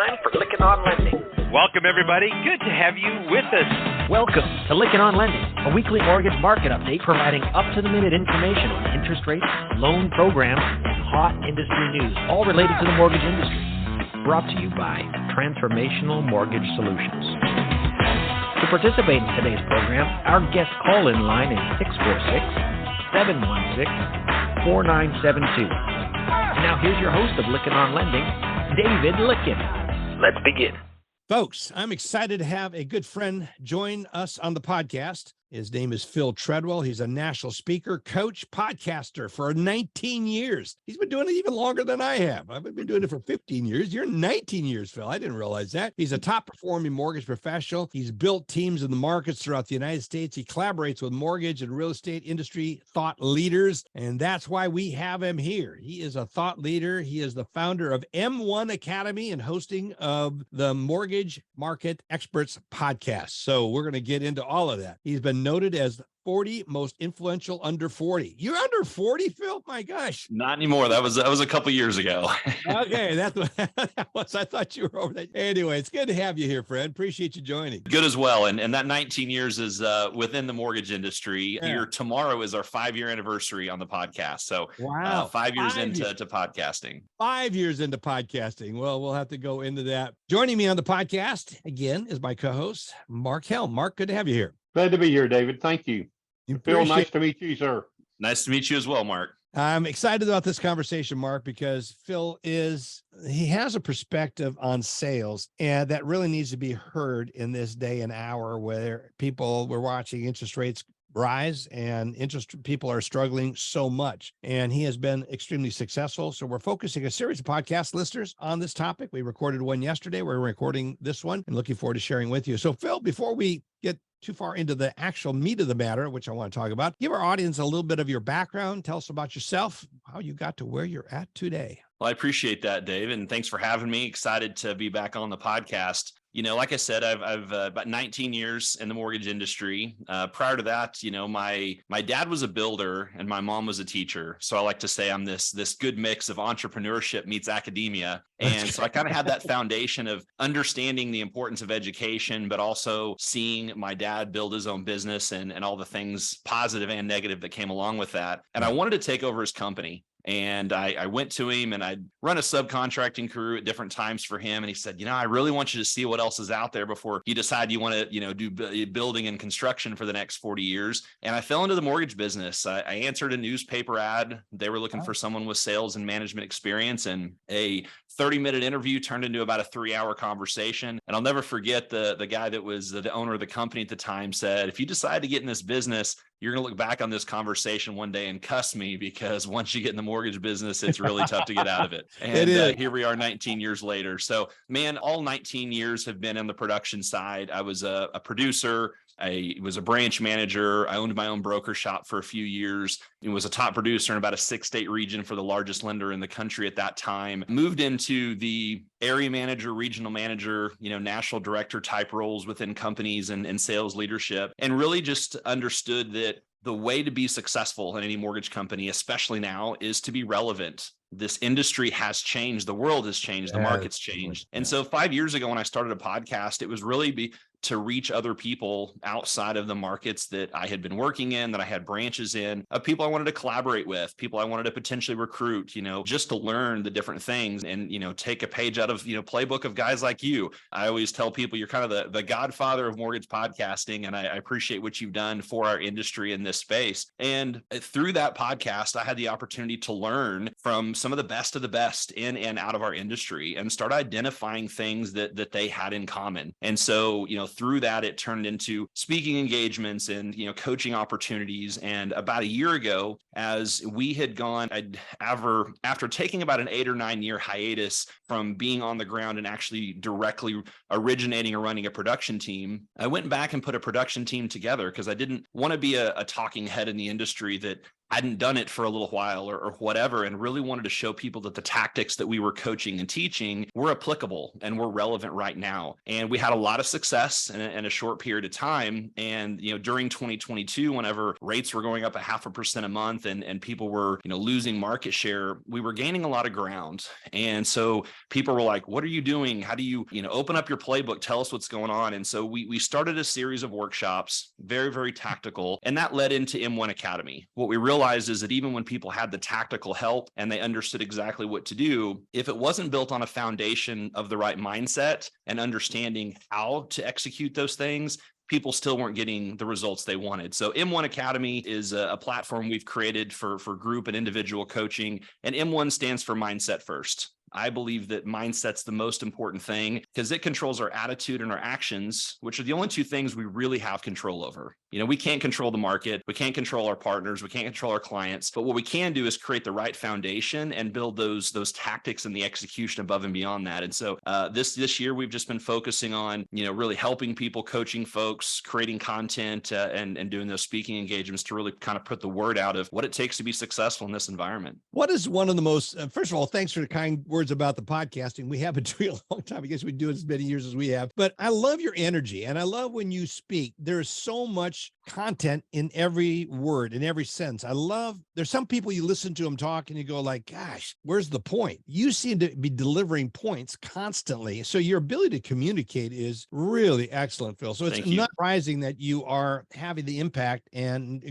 time for Licking on Lending. Welcome, everybody. Good to have you with us. Welcome to Licking on Lending, a weekly mortgage market update providing up-to-the-minute information on interest rates, loan programs, and hot industry news, all related to the mortgage industry. Brought to you by Transformational Mortgage Solutions. To participate in today's program, our guest call-in line is 646-716-4972. Now here's your host of Licking on Lending, David Lickin. Let's begin. Folks, I'm excited to have a good friend join us on the podcast. His name is Phil Treadwell. He's a national speaker, coach, podcaster for 19 years. He's been doing it even longer than I have. I've been doing it for 15 years. You're 19 years, Phil. I didn't realize that. He's a top performing mortgage professional. He's built teams in the markets throughout the United States. He collaborates with mortgage and real estate industry thought leaders, and that's why we have him here. He is a thought leader. He is the founder of M1 Academy and hosting of the Mortgage Market Experts podcast. So we're going to get into all of that. He's been noted as 40 most influential under 40. You're under 40, Phil? My gosh. Not anymore. That was a couple years ago. Okay, that's what that was. I thought you were over there. Anyway, it's good to have you here, friend. Appreciate you joining. Good as well. And that 19 years is within the mortgage industry. Yeah. Tomorrow is our 5-year anniversary on the podcast. So wow, 5 years into podcasting. 5 years into podcasting. Well, we'll have to go into that. Joining me on the podcast again is my co-host, Mark Helm. Mark, good to have you here. Glad to be here, David. Thank you. Phil, nice to meet you, sir. Nice to meet you as well, Mark. I'm excited about this conversation, Mark, because Phil he has a perspective on sales, and that really needs to be heard in this day and hour where we're watching interest rates rise and people are struggling so much. And he has been extremely successful. So we're focusing a series of podcast listeners on this topic. We recorded one yesterday. We're recording this one and looking forward to sharing with you. So Phil, before we get too far into the actual meat of the matter, which I want to talk about, give our audience a little bit of your background. Tell us about yourself, how you got to where you're at today. Well, I appreciate that, Dave, and thanks for having me. Excited to be back on the podcast. You know, like I said, I've about 19 years in the mortgage industry. Prior to that, you know, my dad was a builder and my mom was a teacher. So I like to say I'm this good mix of entrepreneurship meets academia. And so I kind of had that foundation of understanding the importance of education, but also seeing my dad build his own business and all the things positive and negative that came along with that. And I wanted to take over his company. And I went to him and I'd run a subcontracting crew at different times for him. And he said, you know, I really want you to see what else is out there before you decide you want to, you know, do building and construction for the next 40 years. And I fell into the mortgage business. I answered a newspaper ad. They were looking for someone with sales and management experience, and a 30-minute interview turned into about a 3-hour conversation. And I'll never forget the guy that was the owner of the company at the time said, if you decide to get in this business, you're going to look back on this conversation one day and cuss me, because once you get in the mortgage business, it's really tough to get out of it. And here we are 19 years later. So, man, all 19 years have been on the production side. I was a producer. I was a branch manager. I owned my own broker shop for a few years. I was a top producer in about a 6-state region for the largest lender in the country at that time. Moved into the area manager, regional manager, you know, national director type roles within companies and sales leadership, and really just understood that the way to be successful in any mortgage company, especially now, is to be relevant. This industry has changed. The world has changed. The market's changed. And so 5 years ago, when I started a podcast, it was really to reach other people outside of the markets that I had been working in, that I had branches in, of people I wanted to collaborate with, people I wanted to potentially recruit, you know, just to learn the different things and, you know, take a page out of, you know, playbook of guys like you. I always tell people you're kind of the godfather of mortgage podcasting, and I appreciate what you've done for our industry in this space. And through that podcast, I had the opportunity to learn from some of the best in and out of our industry and start identifying things that they had in common. And so, you know, through that, it turned into speaking engagements and, you know, coaching opportunities. And about a year ago, as we had gone, after taking about an 8 or 9 year hiatus from being on the ground and actually directly originating or running a production team, I went back and put a production team together because I didn't want to be a talking head in the industry that hadn't done it for a little while or whatever, and really wanted to show people that the tactics that we were coaching and teaching were applicable and were relevant right now. And we had a lot of success in a short period of time. And, during 2022, whenever rates were going up 0.5% a month and people were, losing market share, we were gaining a lot of ground. And so people were like, what are you doing? How do you, open up your playbook, tell us what's going on. And so we started a series of workshops, very, very tactical. And that led into M1 Academy. What we realized is that even when people had the tactical help and they understood exactly what to do, if it wasn't built on a foundation of the right mindset and understanding how to execute those things, people still weren't getting the results they wanted. So M1 Academy is a platform we've created for group and individual coaching. And M1 stands for Mindset First. I believe that mindset's the most important thing because it controls our attitude and our actions, which are the only two things we really have control over. We can't control the market. We can't control our partners. We can't control our clients. But what we can do is create the right foundation and build those tactics and the execution above and beyond that. And so this year, we've just been focusing on, really helping people, coaching folks, creating content and doing those speaking engagements to really kind of put the word out of what it takes to be successful in this environment. What is one of the most, first of all, thanks for the kind words about the podcasting. We have been doing a long time. I guess we do it as many years as we have, but I love your energy and I love when you speak. There's so much content in every word, in every sentence. There's some people you listen to them talk and you go like, gosh, where's the point? You seem to be delivering points constantly. So your ability to communicate is really excellent, Phil. So it's not surprising that you are having the impact and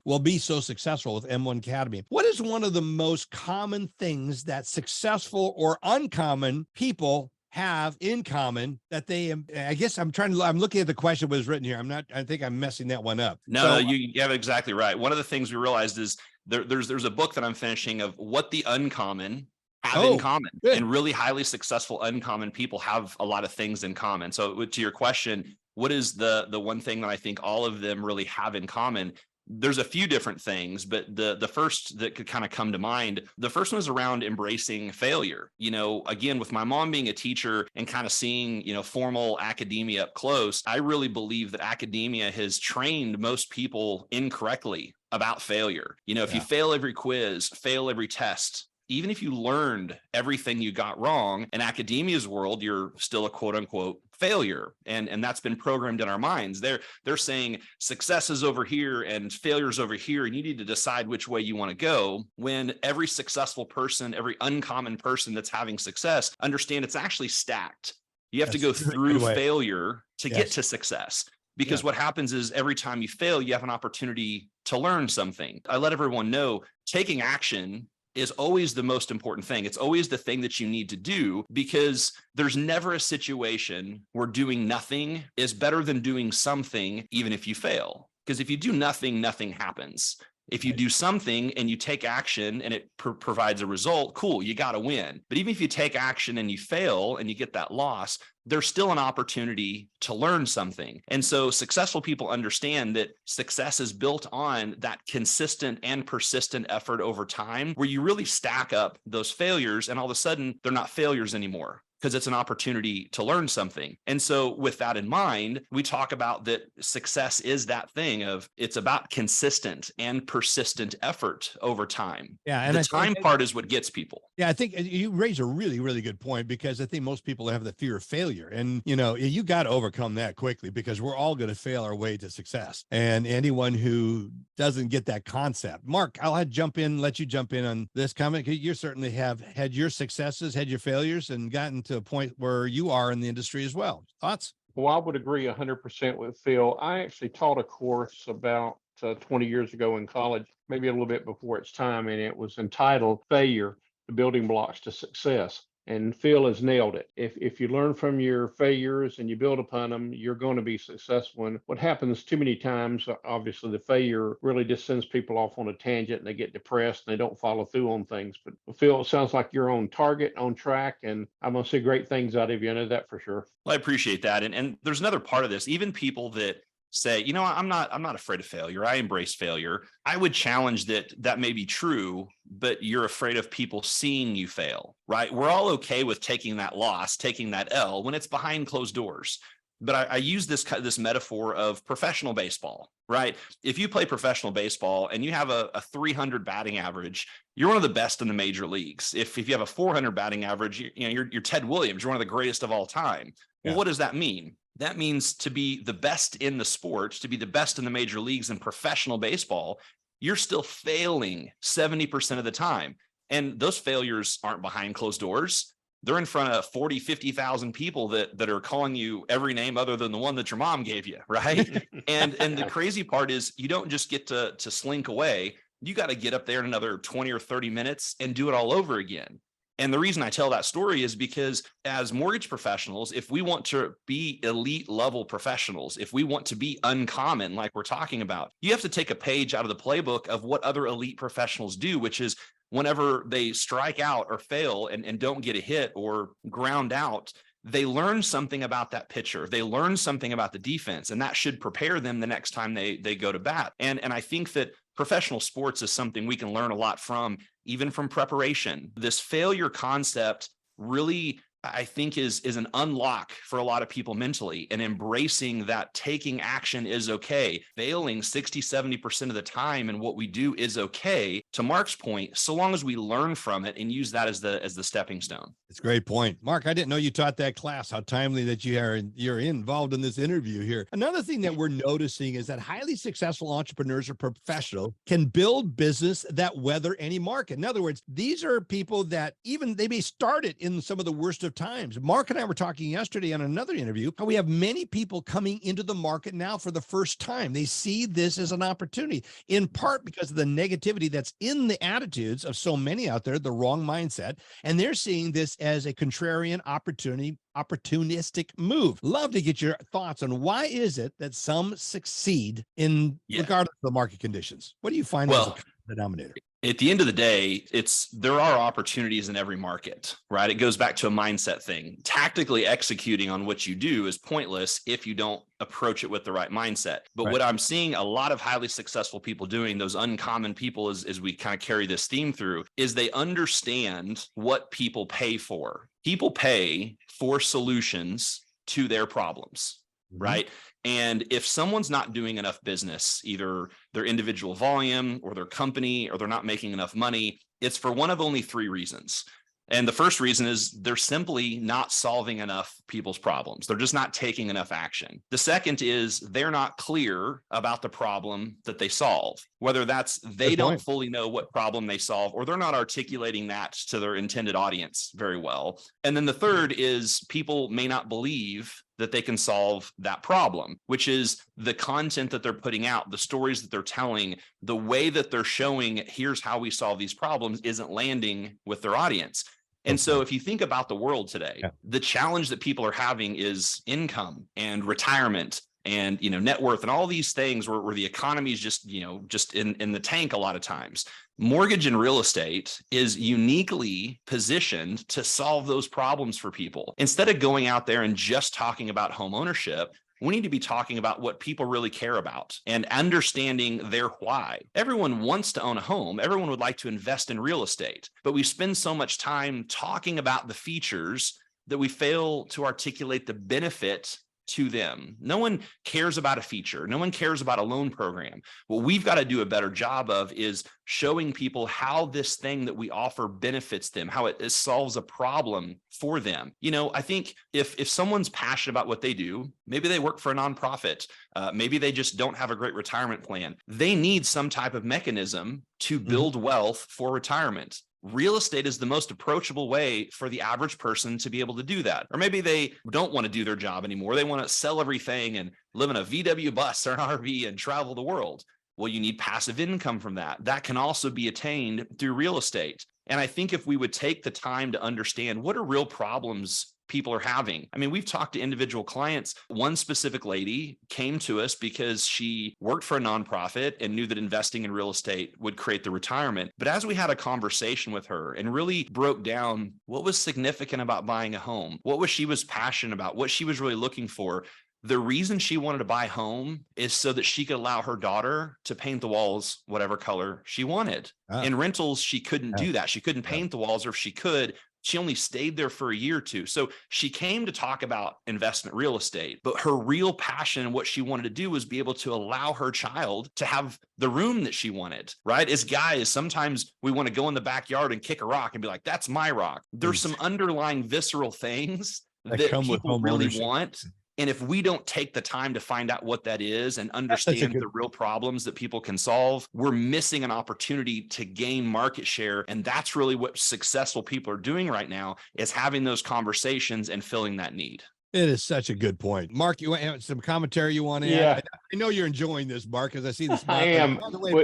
will be so successful with M1 Academy. What is one of the most common things that successful or uncommon people have in common that I guess I'm looking at the question that was written here. I think I'm messing that one up. No, you have it exactly right. One of the things we realized is there's a book that I'm finishing of what the uncommon have in common. Good. And really highly successful uncommon people have a lot of things in common. So to your question, what is the one thing that I think all of them really have in common? There's a few different things, but the first that could kind of come to mind, the first one is around embracing failure. Again, with my mom being a teacher and kind of seeing, formal academia up close, I really believe that academia has trained most people incorrectly about failure. If you fail every quiz, fail every test, even if you learned everything you got wrong, in academia's world, you're still a quote unquote failure. And that's been programmed in our minds. They're saying success is over here and failure is over here. And you need to decide which way you want to go, when every successful person, every uncommon person that's having success, understand it's actually stacked. You have to go through failure to get to success. Because what happens is every time you fail, you have an opportunity to learn something. I let everyone know taking action is always the most important thing. It's always the thing that you need to do, because there's never a situation where doing nothing is better than doing something, even if you fail. Because if you do nothing, nothing happens. If you do something and you take action and it provides a result, cool, you got to win. But even if you take action and you fail and you get that loss, there's still an opportunity to learn something. And so successful people understand that success is built on that consistent and persistent effort over time, where you really stack up those failures and all of a sudden they're not failures anymore, because it's an opportunity to learn something. And so with that in mind, we talk about that success is that thing of it's about consistent and persistent effort over time. Yeah. And the time part is what gets people. Yeah. I think you raise a really, really good point, because I think most people have the fear of failure, and, you got to overcome that quickly, because we're all going to fail our way to success. And anyone who doesn't get that concept, Mark, I'll let you jump in on this comment. You certainly have had your successes, had your failures, and gotten to a point where you are in the industry as well. Thoughts? Well, I would agree 100% with Phil. I actually taught a course about 20 years ago in college, maybe a little bit before its time, and it was entitled Failure, the Building Blocks to Success. And Phil has nailed it. If you learn from your failures and you build upon them, you're going to be successful. And what happens too many times, obviously, the failure really just sends people off on a tangent and they get depressed and they don't follow through on things. But Phil, it sounds like you're on target, on track, and I'm going to see great things out of you. I know that for sure. Well, I appreciate that. And there's another part of this. Even people that say, I'm not afraid of failure, I embrace failure, I would challenge that may be true, but you're afraid of people seeing you fail, right? We're all okay with taking that loss, taking that L when it's behind closed doors. but I use this metaphor of professional baseball, right? If you play professional baseball and you have a 300 batting average, you're one of the best in the major leagues. If you have a 400 batting average, you're Ted Williams, you're one of the greatest of all time. Well, what does that mean? That means to be the best in the sport, to be the best in the major leagues in professional baseball, you're still failing 70% of the time. And those failures aren't behind closed doors. They're in front of 40, 50,000 people that are calling you every name other than the one that your mom gave you, right? and the crazy part is you don't just get to slink away. You got to get up there in another 20 or 30 minutes and do it all over again. And the reason I tell that story is because as mortgage professionals, if we want to be elite level professionals, if we want to be uncommon, like we're talking about, you have to take a page out of the playbook of what other elite professionals do, which is whenever they strike out or fail and don't get a hit or ground out, they learn something about that pitcher. They learn something about the defense, and that should prepare them the next time they go to bat. And I think that professional sports is something we can learn a lot from, even from preparation. This failure concept really, I think, is an unlock for a lot of people mentally, and embracing that taking action is okay. Failing 60, 70% of the time and what we do is okay, to Mark's point, so long as we learn from it and use that as the stepping stone. It's a great point. Mark, I didn't know you taught that class. How timely that you're involved in this interview here. Another thing that we're noticing is that highly successful entrepreneurs or professionals can build business that weather any market. In other words, these are people that even they may start it in some of the worst of times. Mark and I were talking yesterday on another interview how we have many people coming into the market now for the first time. They see this as an opportunity, in part because of the negativity that's in the attitudes of so many out there, the wrong mindset, and they're seeing this as a contrarian opportunistic move. Love to get your thoughts on why is it that some succeed in regardless of the market conditions. What do you find as a denominator? At the end of the day, there are opportunities in every market, right? It goes back to a mindset thing. Tactically executing on what you do is pointless if you don't approach it with the right mindset. But what I'm seeing a lot of highly successful people doing, those uncommon people, as we kind of carry this theme through, is they understand what people pay for. People pay for solutions to their problems, right? And if someone's not doing enough business, either their individual volume or their company, or they're not making enough money, it's for one of only three reasons. And the first reason is they're simply not solving enough people's problems. They're just not taking enough action. The second is they're not clear about the problem that they solve, whether that's they don't fully know what problem they solve, or they're not articulating that to their intended audience very well. And then the third is people may not believe that they can solve that problem, which is the content that they're putting out, the stories that they're telling, the way that they're showing, here's how we solve these problems, isn't landing with their audience. And so if you think about the world today, the challenge that people are having is income and retirement and, net worth and all these things where the economy is just in the tank a lot of times. Mortgage and real estate is uniquely positioned to solve those problems for people. Instead of going out there and just talking about home ownership, we need to be talking about what people really care about and understanding their why. Everyone wants to own a home. Everyone would like to invest in real estate, but we spend so much time talking about the features that we fail to articulate the benefit to them. No one cares about a feature. No one cares about a loan program. What we've got to do a better job of is showing people how this thing that we offer benefits them, how it solves a problem for them. I think if someone's passionate about what they do, maybe they work for a nonprofit, maybe they just don't have a great retirement plan. They need some type of mechanism to build wealth for retirement. Real estate is the most approachable way for the average person to be able to do that. Or maybe they don't want to do their job anymore. They want to sell everything and live in a VW bus or an RV and travel the world. Well, you need passive income from that. That can also be attained through real estate. And I think if we would take the time to understand what are real problems people are having. I mean, we've talked to individual clients. One specific lady came to us because she worked for a nonprofit and knew that investing in real estate would create the retirement. But as we had a conversation with her and really broke down what was significant about buying a home, what she was passionate about, what she was really looking for, the reason she wanted to buy a home is so that she could allow her daughter to paint the walls whatever color she wanted. In rentals, she couldn't do that. She couldn't paint the walls, or if she could, She only stayed there for a year or two. So she came to talk about investment real estate, but her real passion and what she wanted to do was be able to allow her child to have the room that she wanted, right? As guys, sometimes we want to go in the backyard and kick a rock and be like, that's my rock. There's some underlying visceral things that come with people home really ownership. want. And if we don't take the time to find out what that is and understand the real problems that people can solve, we're missing an opportunity to gain market share. And that's really what successful people are doing right now, is having those conversations and filling that need. It is such a good point. Mark, you want some commentary you want to add? I know you're enjoying this, Mark, because I see this. I am.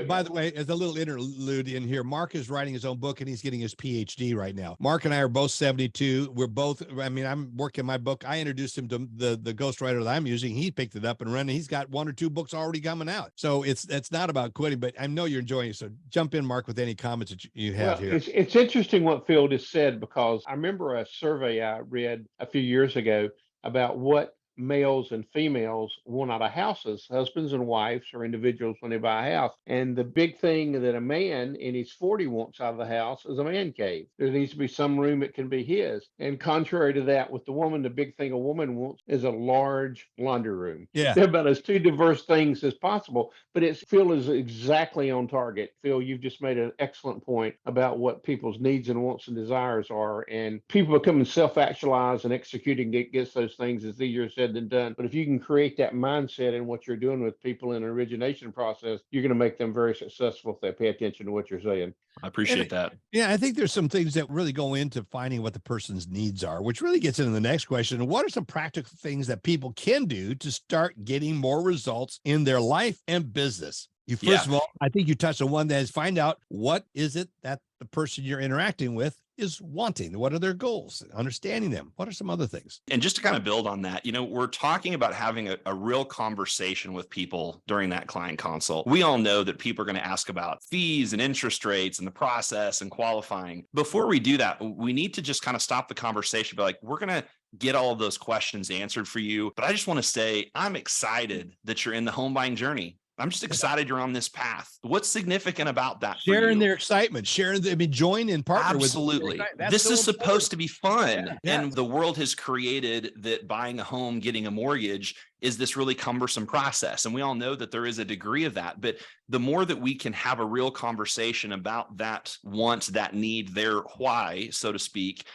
By the way, as a little interlude in here, Mark is writing his own book and he's getting his PhD right now. Mark and I are both 72. We're both, I'm working my book. I introduced him to the ghostwriter that I'm using. He picked it up and ran. He's got 1 or 2 books already coming out. So it's not about quitting, but I know you're enjoying it. So jump in, Mark, with any comments that you have here. It's interesting what Phil just said, because I remember a survey I read a few years ago about what males and females want out of houses, husbands and wives or individuals when they buy a house. And the big thing that a man in his 40 wants out of the house is a man cave. There needs to be some room that can be his. And contrary to that, with the woman, the big thing a woman wants is a large laundry room. Yeah. They're about as 2 diverse things as possible, but Phil is exactly on target. Phil, you've just made an excellent point about what people's needs and wants and desires are. And people becoming self-actualized and executing against those things is easier said than done. But if you can create that mindset in what you're doing with people in an origination process, you're going to make them very successful if they pay attention to what you're saying. I appreciate that. Yeah, I think there's some things that really go into finding what the person's needs are, which really gets into the next question. What are some practical things that people can do to start getting more results in their life and business? First of all, I think you touched on one, that is find out what is it that the person you're interacting with is wanting. What are their goals? Understanding them. What are some other things? And just to kind of build on that, we're talking about having a real conversation with people during that client consult. We all know that people are going to ask about fees and interest rates and the process and qualifying. Before we do that, we need to just kind of stop the conversation, be like, we're going to get all of those questions answered for you. But I just want to say, I'm excited that you're in the home buying journey. I'm just excited you're on this path. What's significant about that? Sharing their excitement, join and partner with. Absolutely. This is supposed to be fun. Yeah. And the world has created that buying a home, getting a mortgage is this really cumbersome process. And we all know that there is a degree of that. But the more that we can have a real conversation about that want, that need, their why, so to speak,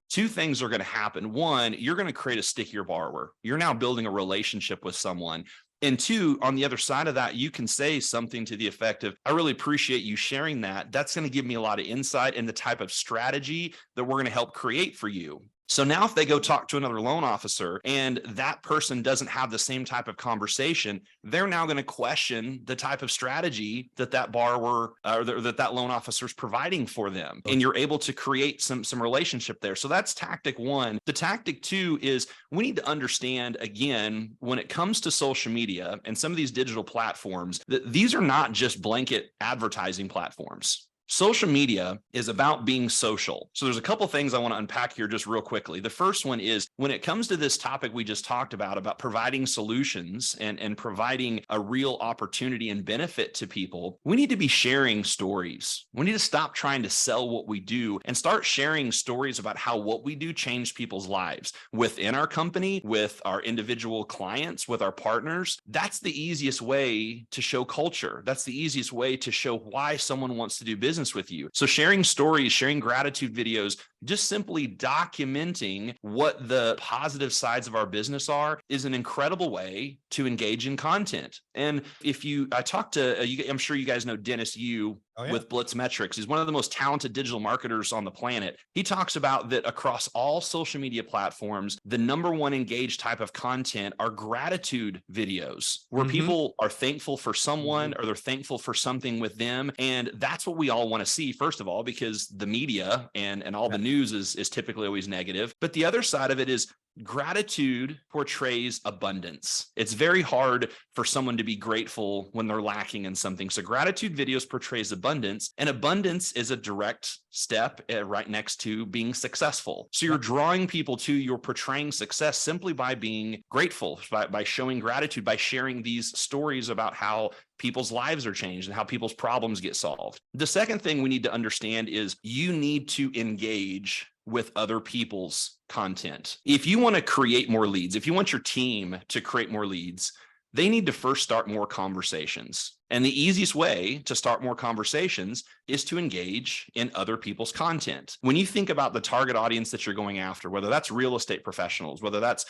2 things are going to happen. 1, you're going to create a stickier borrower. You're now building a relationship with someone. And 2, on the other side of that, you can say something to the effect of, I really appreciate you sharing that. That's going to give me a lot of insight in the type of strategy that we're going to help create for you. So now if they go talk to another loan officer and that person doesn't have the same type of conversation, they're now going to question the type of strategy that borrower or that loan officer is providing for them. And you're able to create some relationship there. So that's tactic 1. The tactic 2 is we need to understand, again, when it comes to social media and some of these digital platforms, that these are not just blanket advertising platforms. Social media is about being social. So there's a couple things I want to unpack here just real quickly. The first one is when it comes to this topic we just talked about providing solutions and providing a real opportunity and benefit to people, we need to be sharing stories. We need to stop trying to sell what we do and start sharing stories about how what we do changed people's lives within our company, with our individual clients, with our partners. That's the easiest way to show culture. That's the easiest way to show why someone wants to do business with you. So sharing stories, sharing gratitude videos, just simply documenting what the positive sides of our business are is an incredible way to engage in content. And I talked to, I'm sure you guys know Dennis Yu with Blitz Metrics. He's one of the most talented digital marketers on the planet. He talks about that across all social media platforms, the number 1 engaged type of content are gratitude videos where people are thankful for someone or they're thankful for something with them. And that's what we all want to see, first of all, because the media and all the news is typically always negative. But the other side of it is gratitude portrays abundance. It's very hard for someone to be grateful when they're lacking in something. So gratitude videos portrays abundance, and abundance is a direct step right next to being successful. So you're drawing people to, you're portraying success simply by being grateful, by showing gratitude, by sharing these stories about how people's lives are changed and how people's problems get solved. The second thing we need to understand is you need to engage with other people's content. If you want to create more leads, if you want your team to create more leads, they need to first start more conversations. And the easiest way to start more conversations is to engage in other people's content. When you think about the target audience that you're going after, whether that's real estate professionals, whether that's,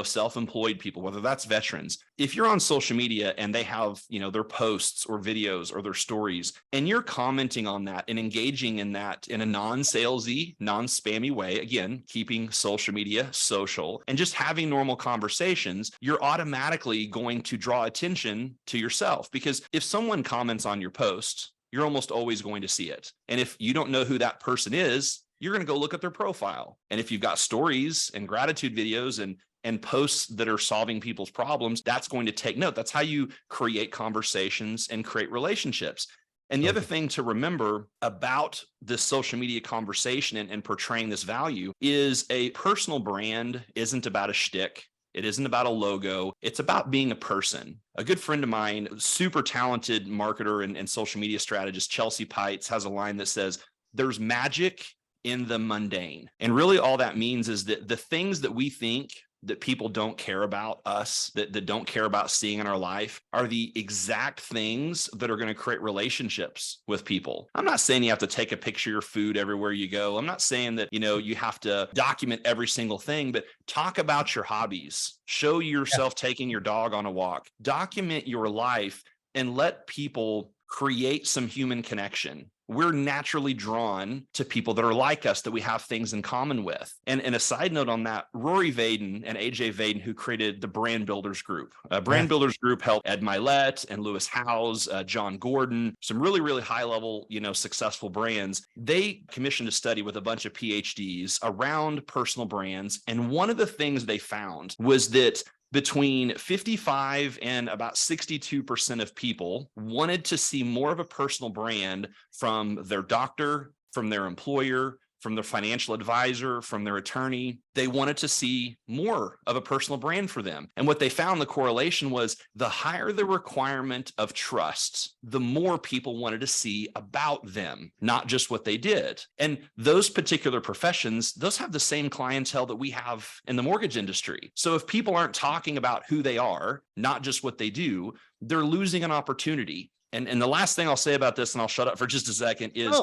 self-employed people, whether that's veterans, if you're on social media and they have, their posts or videos or their stories, and you're commenting on that and engaging in that in a non-salesy, non-spammy way, again, keeping social media social and just having normal conversations, you're automatically going to draw attention to yourself. Because if someone comments on your post, you're almost always going to see it. And if you don't know who that person is, you're going to go look at their profile. And if you've got stories and gratitude videos and posts that are solving people's problems, that's going to take note. That's how you create conversations and create relationships. And the other thing to remember about this social media conversation and portraying this value is a personal brand isn't about a shtick. It isn't about a logo. It's about being a person. A good friend of mine, super talented marketer and social media strategist, Chelsea Pites, has a line that says, "There's magic in the mundane." And really all that means is that the things that we think that people don't care about us, that don't care about seeing in our life, are the exact things that are going to create relationships with people. I'm not saying you have to take a picture of your food everywhere you go. I'm not saying that, you have to document every single thing, but talk about your hobbies. Show yourself taking your dog on a walk. Document your life and let people create some human connection. We're naturally drawn to people that are like us, that we have things in common with. And a side note on that, Rory Vaden and AJ Vaden, who created the Brand Builders Group. Builders Group helped Ed Milet and Lewis Howes, John Gordon, some really, really high level, successful brands. They commissioned a study with a bunch of PhDs around personal brands. And one of the things they found was that between 55 and about 62% of people wanted to see more of a personal brand from their doctor, from their employer, from their financial advisor, from their attorney. They wanted to see more of a personal brand for them. And what they found, the correlation was the higher the requirement of trust, the more people wanted to see about them, not just what they did. And those particular professions, those have the same clientele that we have in the mortgage industry. So if people aren't talking about who they are, not just what they do, they're losing an opportunity. And the last thing I'll say about this, and I'll shut up for just a second, is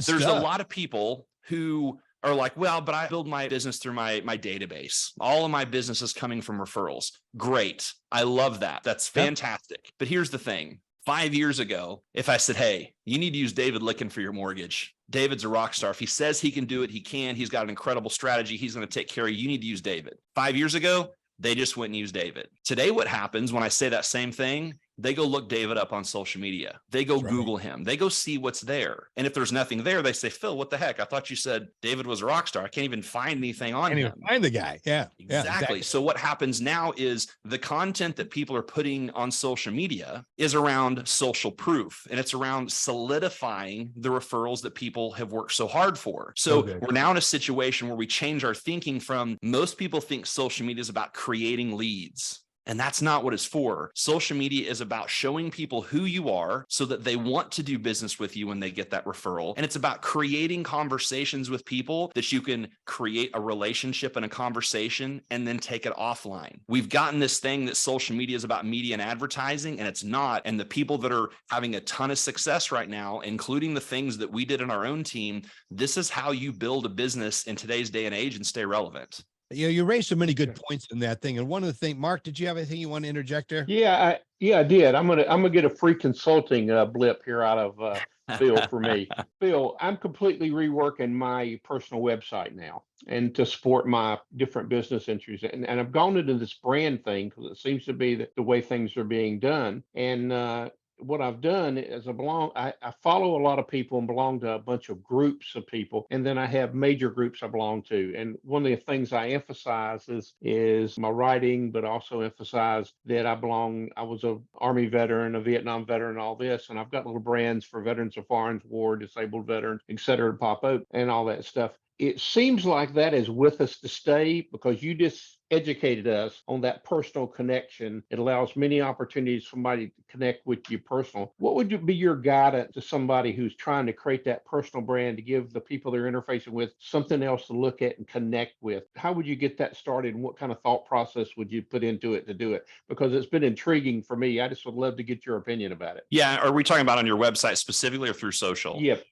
there's a lot of people who are like, well, but I build my business through my database. All of my business is coming from referrals. Great. I love that. That's fantastic. But here's the thing. 5 years ago, if I said, hey, you need to use David Licken for your mortgage. David's a rock star. If he says he can do it, he can. He's got an incredible strategy. He's going to take care of you. You need to use David. 5 years ago, they just wouldn't use David. Today, what happens when I say that same thing? They go look David up on social media. They go Google him. They go see what's there. And if there's nothing there, they say, Phil, what the heck? I thought you said David was a rock star. I can't even find anything on him. Can't even find the guy. Yeah. Exactly. So what happens now is the content that people are putting on social media is around social proof. And it's around solidifying the referrals that people have worked so hard for. So we're now in a situation where we change our thinking from most people think social media is about creating leads. And that's not what it's for. Social media is about showing people who you are so that they want to do business with you when they get that referral. And it's about creating conversations with people that you can create a relationship and a conversation and then take it offline. We've gotten this thing that social media is about media and advertising, and it's not. And the people that are having a ton of success right now, including the things that we did in our own team, this is how you build a business in today's day and age and stay relevant. You raised so many good points in that thing. And one of the things, Mark, did you have anything you want to interject there? Yeah, I did. I'm gonna get a free consulting blip here out of Phil for me. Phil, I'm completely reworking my personal website now and to support my different business interests. And I've gone into this brand thing because it seems to be the way things are being done. And what I've done is I follow a lot of people and belong to a bunch of groups of people. And then I have major groups I belong to. And one of the things I emphasize is my writing, but also emphasize that I was an Army veteran, a Vietnam veteran, all this. And I've got little brands for veterans of foreign war, disabled veterans, et cetera, to pop up and all that stuff. it seems like that is with us to stay because you just educated us on that personal connection. It allows many opportunities for somebody to connect with you personal. What would be your guidance to somebody who's trying to create that personal brand to give the people they're interfacing with something else to look at and connect with? How would you get that started, and what kind of thought process would you put into it to do it? Because it's been intriguing for me. I just would love to get your opinion about it. Yeah. Are we talking about on your website specifically or through social? Yep.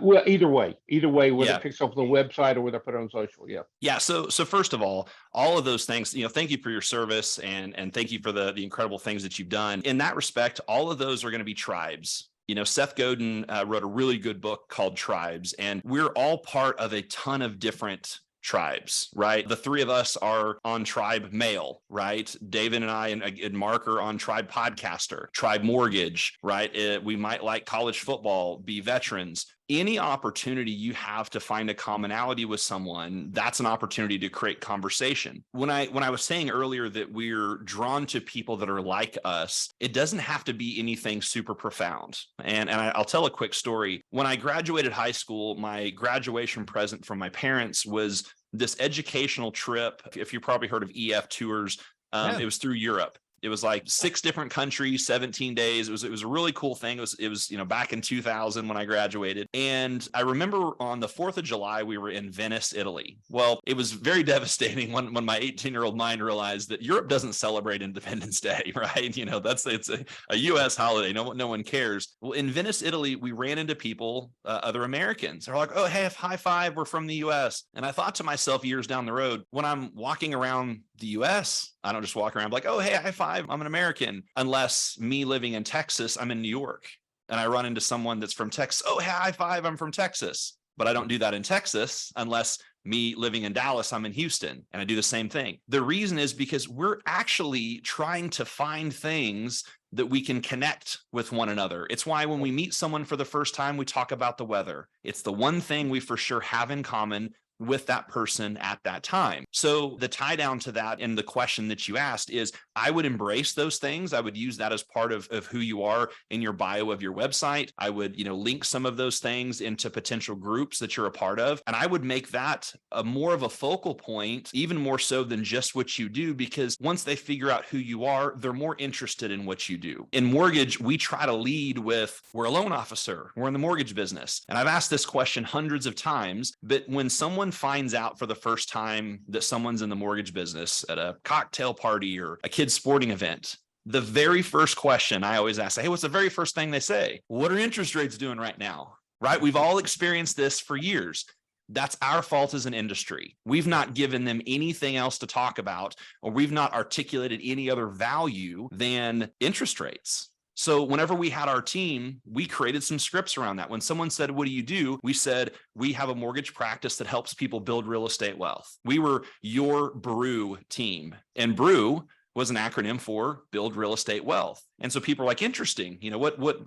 Well, either way, whether Yeah. it picks up on the website or whether I put it on social. Yeah. Yeah. So first of all of those things, thank you for your service and thank you for the incredible things that you've done. In that respect, all of those are going to be tribes. Seth Godin wrote a really good book called Tribes, and we're all part of a ton of different tribes, right? The three of us are on Tribe Mail, right? David and I and Mark are on Tribe Podcaster, Tribe Mortgage, right? We might like college football, be veterans. Any opportunity you have to find a commonality with someone, that's an opportunity to create conversation. When I was saying earlier that we're drawn to people that are like us, it doesn't have to be anything super profound. And I'll tell a quick story. When I graduated high school, my graduation present from my parents was this educational trip. If you've probably heard of EF tours, It was through Europe. It was like 6 different countries, 17 days. It was a really cool thing. It was back in 2000 when I graduated. And I remember on the 4th of July, we were in Venice, Italy. Well, it was very devastating when my 18-year-old mind realized that Europe doesn't celebrate Independence Day, right? It's a US holiday. No one cares. Well, in Venice, Italy, we ran into people, other Americans. They're like, oh, hey, high five, we're from the US. And I thought to myself years down the road, when I'm walking around the US, I don't just walk around like, oh, hey, high five, I'm an American. Unless me living in Texas, I'm in New York and I run into someone that's from Texas. Oh, hey, high five, I'm from Texas. But I don't do that in Texas unless me living in Dallas, I'm in Houston, and I do the same thing. The reason is because we're actually trying to find things that we can connect with one another. It's why when we meet someone for the first time, we talk about the weather. It's the one thing we for sure have in common with that person at that time. So the tie down to that and the question that you asked is, I would embrace those things. I would use that as part of who you are in your bio of your website. I would, link some of those things into potential groups that you're a part of. And I would make that a more of a focal point, even more so than just what you do, because once they figure out who you are, they're more interested in what you do. In mortgage, we try to lead with, we're a loan officer, we're in the mortgage business. And I've asked this question hundreds of times, but when someone finds out for the first time that someone's in the mortgage business at a cocktail party or a kid's sporting event, the very first question I always ask, hey, what's the very first thing they say? What are interest rates doing right now? Right? We've all experienced this for years. That's our fault as an industry. We've not given them anything else to talk about, or we've not articulated any other value than interest rates. So whenever we had our team, we created some scripts around that. When someone said, what do you do? We said, we have a mortgage practice that helps people build real estate wealth. We were your BREW team. And BREW was an acronym for Build Real Estate Wealth. And so people are like, interesting,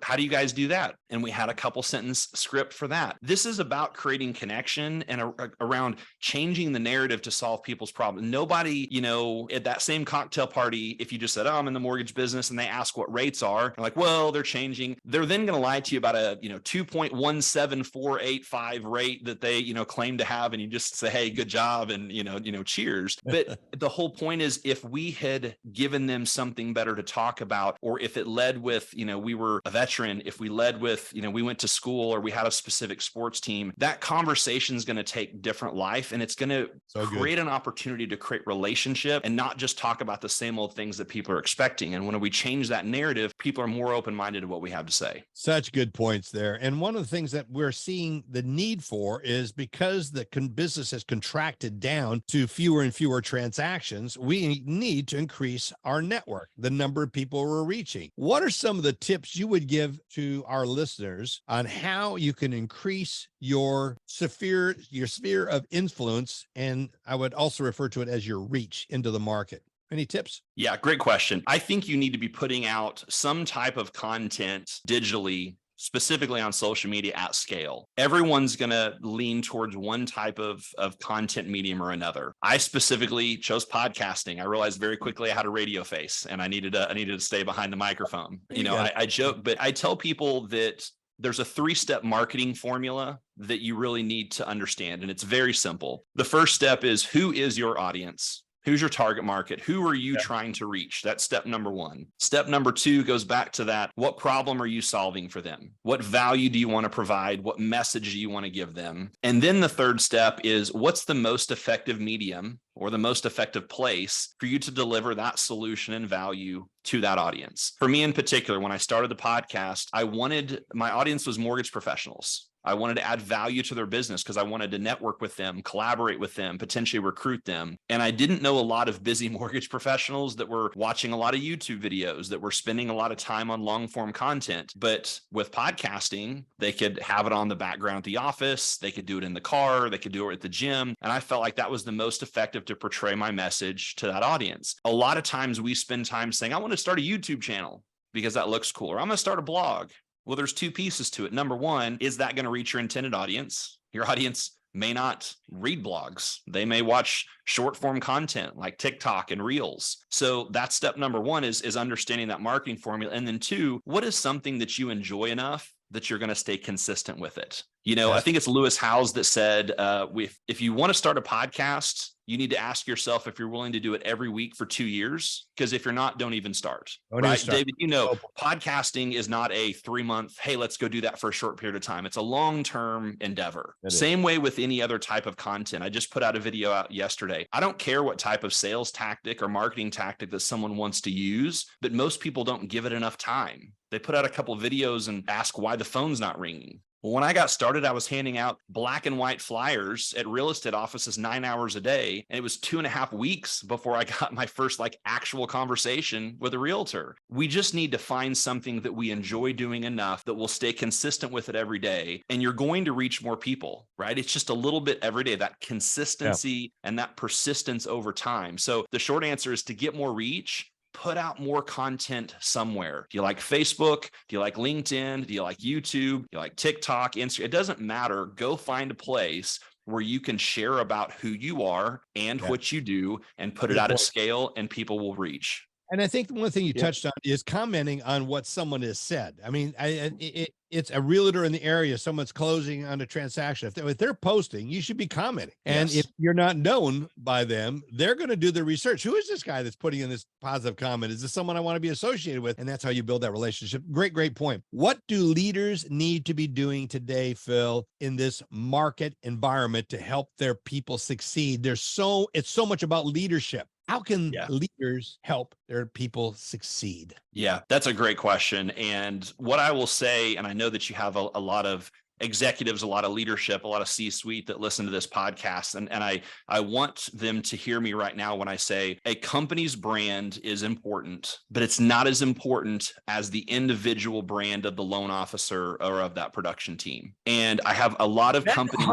how do you guys do that? And we had a couple sentence script for that. This is about creating connection and around changing the narrative to solve people's problems. Nobody, at that same cocktail party, if you just said, oh, I'm in the mortgage business, and they ask what rates are, they're like, well, they're changing. They're then going to lie to you about a, 2.17485 rate that they, claim to have. And you just say, hey, good job. And, cheers. But the whole point is, if we had given them something better to talk about, or if it led with, we were a veteran, if we led with, we went to school or we had a specific sports team, that conversation is going to take different life, and it's going to create an opportunity to create relationship and not just talk about the same old things that people are expecting. And when we change that narrative, people are more open-minded to what we have to say. Such good points there. And one of the things that we're seeing the need for is because the business has contracted down to fewer and fewer transactions, we need to increase our network, the number of people we're reaching. What are some of the tips you would give to our listeners on how you can increase your sphere of influence? And I would also refer to it as your reach into the market. Any tips? Yeah, great question. I think you need to be putting out some type of content digitally, specifically on social media at scale. Everyone's going to lean towards one type of content medium or another. I specifically chose podcasting. I realized very quickly I had a radio face and I needed to stay behind the microphone. I joke, but I tell people that there's a 3-step marketing formula that you really need to understand. And it's very simple. The first step is, who is your audience? Who's your target market? Who are you trying to reach? That's step number 1. Step number 2 goes back to that. What problem are you solving for them? What value do you want to provide? What message do you want to give them? And then the third step is, what's the most effective medium or the most effective place for you to deliver that solution and value to that audience? For me in particular, when I started the podcast, my audience was mortgage professionals. I wanted to add value to their business because I wanted to network with them, collaborate with them, potentially recruit them. And I didn't know a lot of busy mortgage professionals that were watching a lot of YouTube videos, that were spending a lot of time on long form content. But with podcasting, they could have it on the background at the office. They could do it in the car. They could do it at the gym. And I felt like that was the most effective to portray my message to that audience. A lot of times we spend time saying, I want to start a YouTube channel because that looks cool, or I'm going to start a blog. Well, there's 2 pieces to it. Number 1, is that going to reach your intended audience? Your audience may not read blogs. They may watch short form content like TikTok and Reels. So that's step number 1 is understanding that marketing formula. And then 2, what is something that you enjoy enough that you're going to stay consistent with it? I think it's Lewis Howes that said, if you want to start a podcast, you need to ask yourself if you're willing to do it every week for 2 years, because if you're not, don't even start. Right, David, podcasting is not a 3-month, hey, let's go do that for a short period of time. It's a long-term endeavor. Same way with any other type of content. I just put out a video out yesterday. I don't care what type of sales tactic or marketing tactic that someone wants to use, but most people don't give it enough time. They put out a couple of videos and ask why the phone's not ringing. Well, when I got started, I was handing out black and white flyers at real estate offices 9 hours a day. And it was 2.5 weeks before I got my first actual conversation with a realtor. We just need to find something that we enjoy doing enough that we'll stay consistent with it every day. And you're going to reach more people, right? It's just a little bit every day, that consistency and that persistence over time. So the short answer is to get more reach. Put out more content somewhere. Do you like Facebook? Do you like LinkedIn? Do you like YouTube? Do you like TikTok, Instagram? It doesn't matter. Go find a place where you can share about who you are and what you do and put it out at scale, and people will reach. And I think the one thing you touched on is commenting on what someone has said. I mean, it's a realtor in the area. Someone's closing on a transaction. If they're posting, you should be commenting. And if you're not known by them, they're going to do the research. Who is this guy that's putting in this positive comment? Is this someone I want to be associated with? And that's how you build that relationship. Great point. What do leaders need to be doing today, Phil, in this market environment to help their people succeed? It's so much about leadership. How can leaders help their people succeed? Yeah, that's a great question. And what I will say, and I know that you have a lot of executives, a lot of leadership, a lot of C-suite that listen to this podcast. And I want them to hear me right now when I say a company's brand is important, but it's not as important as the individual brand of the loan officer or of that production team. And I have a lot of companies.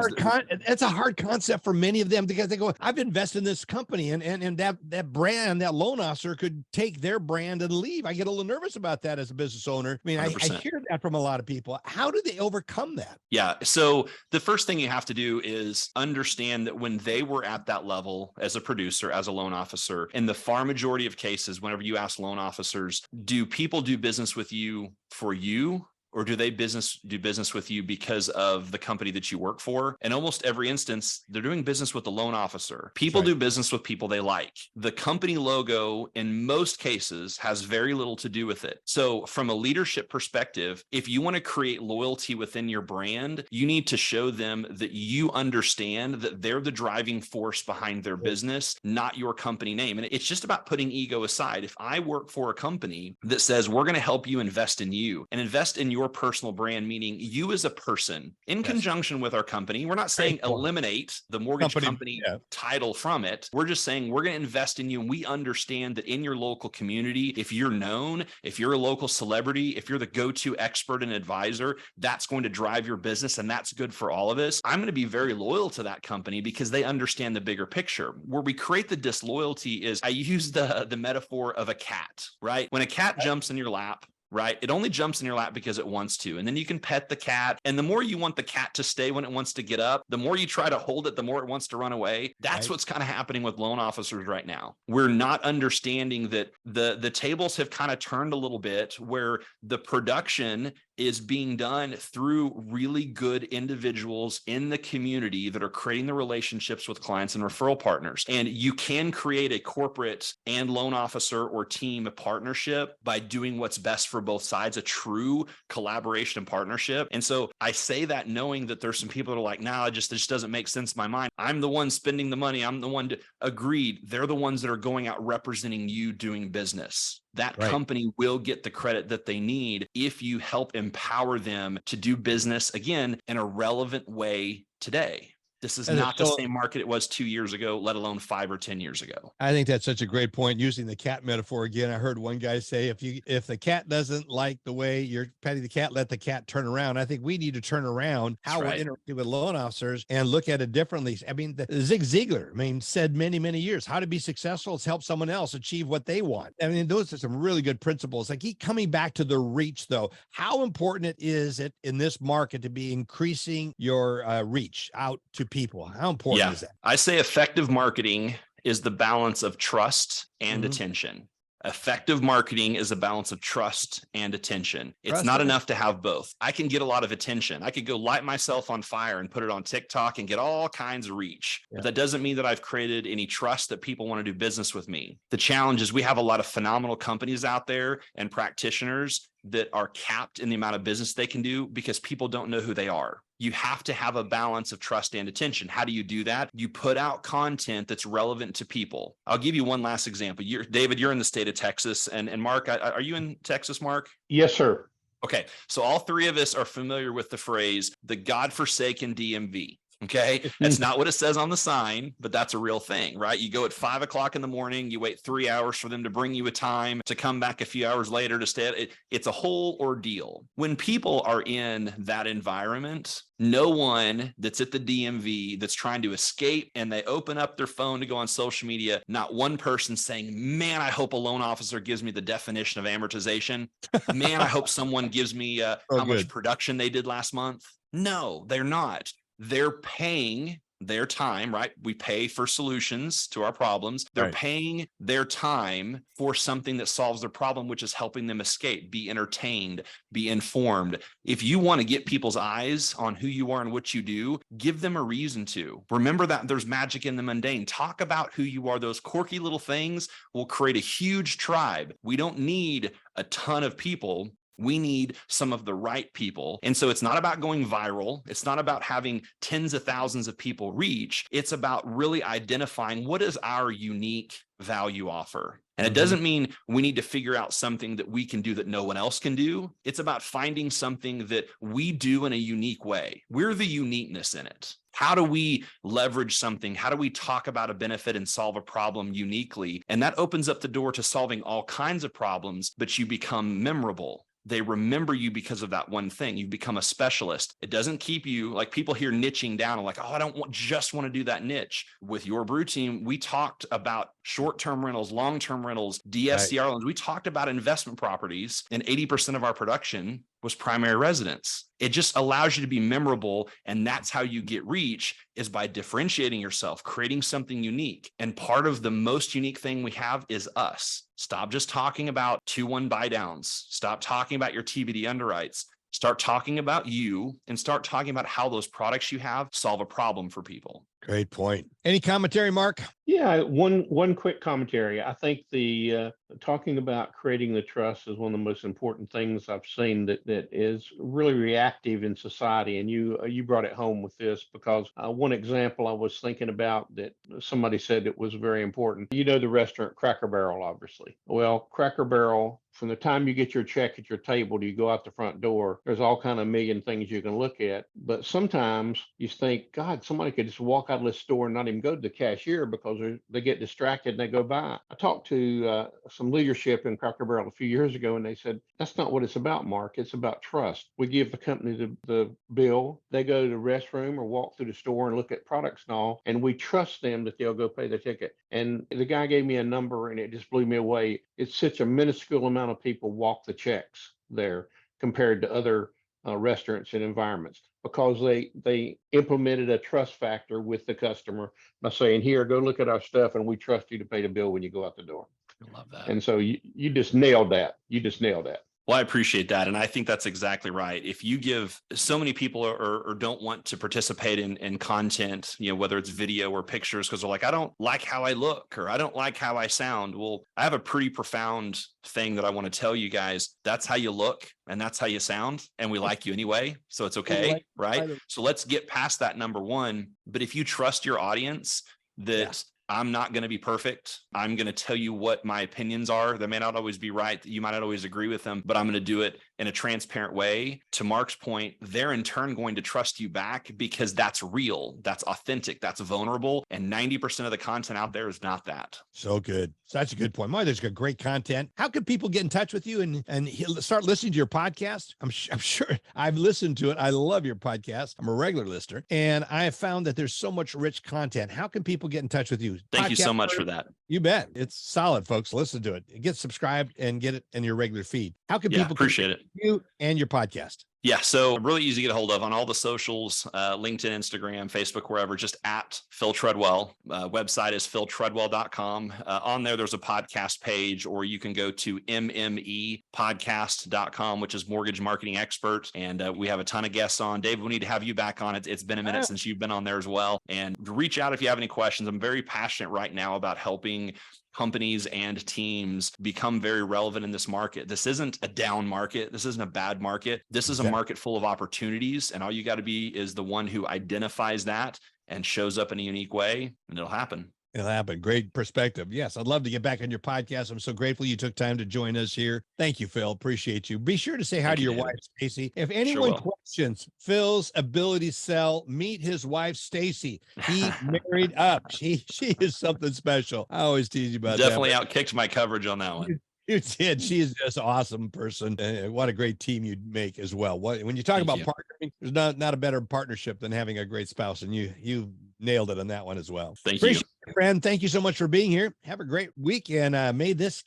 It's a hard concept for many of them, because they go, I've invested in this company, and that brand, that loan officer could take their brand and leave. I get a little nervous about that as a business owner. I mean, I hear that from a lot of people. How do they overcome that? Yeah. So the first thing you have to do is understand that when they were at that level as a producer, as a loan officer, in the far majority of cases, whenever you ask loan officers, do people do business with you for you? Or do they do business with you because of the company that you work for? In almost every instance, they're doing business with the loan officer. People do business with people they like. The company logo, in most cases, has very little to do with it. So from a leadership perspective, if you want to create loyalty within your brand, you need to show them that you understand that they're the driving force behind their business, not your company name. And it's just about putting ego aside. If I work for a company that says, we're going to help you invest in you and invest in your personal brand, meaning you as a person, in conjunction with our company. We're not saying eliminate the mortgage company title from it. We're just saying we're going to invest in you. And we understand that in your local community, if you're known, if you're a local celebrity, if you're the go-to expert and advisor, that's going to drive your business. And that's good for all of us. I'm going to be very loyal to that company because they understand the bigger picture. Where we create the disloyalty is, I use the metaphor of a cat, right? When a cat jumps in your lap, right? It only jumps in your lap because it wants to. And then you can pet the cat. And the more you want the cat to stay when it wants to get up, the more you try to hold it, the more it wants to run away. That's what's kind of happening with loan officers right now. We're not understanding that the tables have kind of turned a little bit, where the production is being done through really good individuals in the community that are creating the relationships with clients and referral partners. And you can create a corporate and loan officer or team partnership by doing what's best for both sides, a true collaboration and partnership. And so I say that knowing that there's some people that are like, nah, it just doesn't make sense in my mind. I'm the one spending the money. I'm the one to agreed. They're the ones that are going out representing you doing business. That company will get the credit that they need if you help empower them to do business, again, in a relevant way today. This is not the same market it was 2 years ago, let alone 5 or 10 years ago. I think that's such a great point. Using the cat metaphor again, I heard one guy say, if the cat doesn't like the way you're petting the cat, let the cat turn around. I think we need to turn around how we're interacting with loan officers and look at it differently. I mean, Zig Ziglar, said many, many years, how to be successful is help someone else achieve what they want. I mean, those are some really good principles. Like coming back to the reach, though, how important is it in this market to be increasing your reach out to people? How important is that? I say effective marketing is the balance of trust and attention. Effective marketing is a balance of trust and attention. It's not enough to have both. I can get a lot of attention. I could go light myself on fire and put it on TikTok and get all kinds of reach. But that doesn't mean that I've created any trust that people want to do business with me. The challenge is we have a lot of phenomenal companies out there and practitioners that are capped in the amount of business they can do because people don't know who they are. You have to have a balance of trust and attention. How do you do that? You put out content that's relevant to people. I'll give you one last example. David, you're in the state of Texas, and Mark, are you in Texas, Mark? Yes, sir. Okay, so all three of us are familiar with the phrase, the godforsaken DMV. Okay. That's not what it says on the sign, but that's a real thing, right? You go at 5 o'clock in the morning, you wait 3 hours for them to bring you a time to come back a few hours later to stay. It's a whole ordeal. When people are in that environment, no one that's at the DMV that's trying to escape and they open up their phone to go on social media, not one person saying, man, I hope a loan officer gives me the definition of amortization. Man, I hope someone gives me how much production they did last month. No, they're not. They're paying their time, right? We pay for solutions to our problems. They're paying their time for something that solves their problem, which is helping them escape, be entertained, be informed. If you want to get people's eyes on who you are and what you do, give them a reason to. Remember that there's magic in the mundane. Talk about who you are. Those quirky little things will create a huge tribe. We don't need a ton of people. We need some of the right people. And so it's not about going viral. It's not about having tens of thousands of people reach. It's about really identifying what is our unique value offer. And it doesn't mean we need to figure out something that we can do that no one else can do. It's about finding something that we do in a unique way. We're the uniqueness in it. How do we leverage something? How do we talk about a benefit and solve a problem uniquely? And that opens up the door to solving all kinds of problems, but you become memorable. They remember you because of that one thing. You've become a specialist. It doesn't keep you like people here niching down and like, oh, I don't just want to do that niche. With your brew team, we talked about short-term rentals, long-term rentals, DSCR loans. We talked about investment properties, and 80% of our production was primary residence. It just allows you to be memorable. And that's how you get reach, is by differentiating yourself, creating something unique. And part of the most unique thing we have is us. Stop just talking about 2-1 buy downs. Stop talking about your TBD underwrites. Start talking about you and start talking about how those products you have solve a problem for people. Great point. Any commentary, Mark? Yeah, one quick commentary. I think the talking about creating the trust is one of the most important things I've seen that is really reactive in society. And you brought it home with this because one example I was thinking about that somebody said it was very important. You know the restaurant Cracker Barrel, obviously. Well, Cracker Barrel, from the time you get your check at your table, you go out the front door, there's all kind of million things you can look at. But sometimes you think, God, somebody could just walk out of the store and not even go to the cashier because they get distracted and they go by. I talked to some leadership in Cracker Barrel a few years ago, and they said, that's not what it's about, Mark. It's about trust. We give the company the bill. They go to the restroom or walk through the store and look at products and all, and we trust them that they'll go pay the ticket. And the guy gave me a number, and it just blew me away. It's such a minuscule amount of people walk the checks there compared to other restaurants and environments, because they implemented a trust factor with the customer by saying, here, go look at our stuff, and we trust you to pay the bill when you go out the door. I love that. And so you just nailed that. You just nailed that. Well, I appreciate that. And I think that's exactly right. If you give so many people or don't want to participate in content, whether it's video or pictures, because they're like, I don't like how I look or I don't like how I sound. Well, I have a pretty profound thing that I want to tell you guys. That's how you look and that's how you sound. And we like you anyway. So it's okay. Right. So let's get past that, number one. But if you trust your audience that I'm not going to be perfect. I'm going to tell you what my opinions are. They may not always be right. You might not always agree with them, but I'm going to do it in a transparent way. To Mark's point, they're in turn going to trust you back because that's real, that's authentic, that's vulnerable. And 90% of the content out there is not that. So good. Such a good point. Boy, there's great content. How can people get in touch with you and start listening to your podcast? I'm sure I've listened to it. I love your podcast. I'm a regular listener, and I have found that there's so much rich content. How can people get in touch with you? Thank you so much for that. You bet. It's solid, folks. Listen to it. Get subscribed and get it in your regular feed. How can people appreciate it? You and your podcast? Yeah, so really easy to get a hold of on all the socials, LinkedIn, Instagram, Facebook, wherever, just at Phil Treadwell. Website is philtreadwell.com. On there's a podcast page, or you can go to mmepodcast.com, which is Mortgage Marketing Expert. And we have a ton of guests on. Dave, we need to have you back on. It's been a minute since you've been on there as well. And reach out if you have any questions. I'm very passionate right now about helping companies and teams become very relevant in this market. This isn't a down market. This isn't a bad market. This is a market full of opportunities. And all you got to be is the one who identifies that and shows up in a unique way, and it'll happen. It'll happen. Great perspective. Yes, I'd love to get back on your podcast. I'm so grateful you took time to join us here. Thank you, Phil. Appreciate you. Be sure to say hi to your wife, Stacy. If anyone questions Phil's ability to sell, meet his wife, Stacy. He married up. She is something special. I always tease you about Definitely that. Outkicked my coverage on that one. You did. She is just an awesome person. What a great team you'd make as well. When you talk about partnering, there's not a better partnership than having a great spouse, and you nailed it on that one as well. Appreciate you, friend. Thank you so much for being here. Have a great week, and may this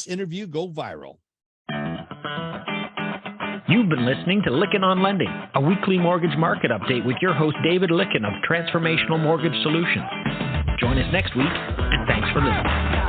interview go viral. You've been listening to Lykken on Lending, a weekly mortgage market update with your host David Lykken of Transformational Mortgage Solutions. Join us next week, and thanks for listening.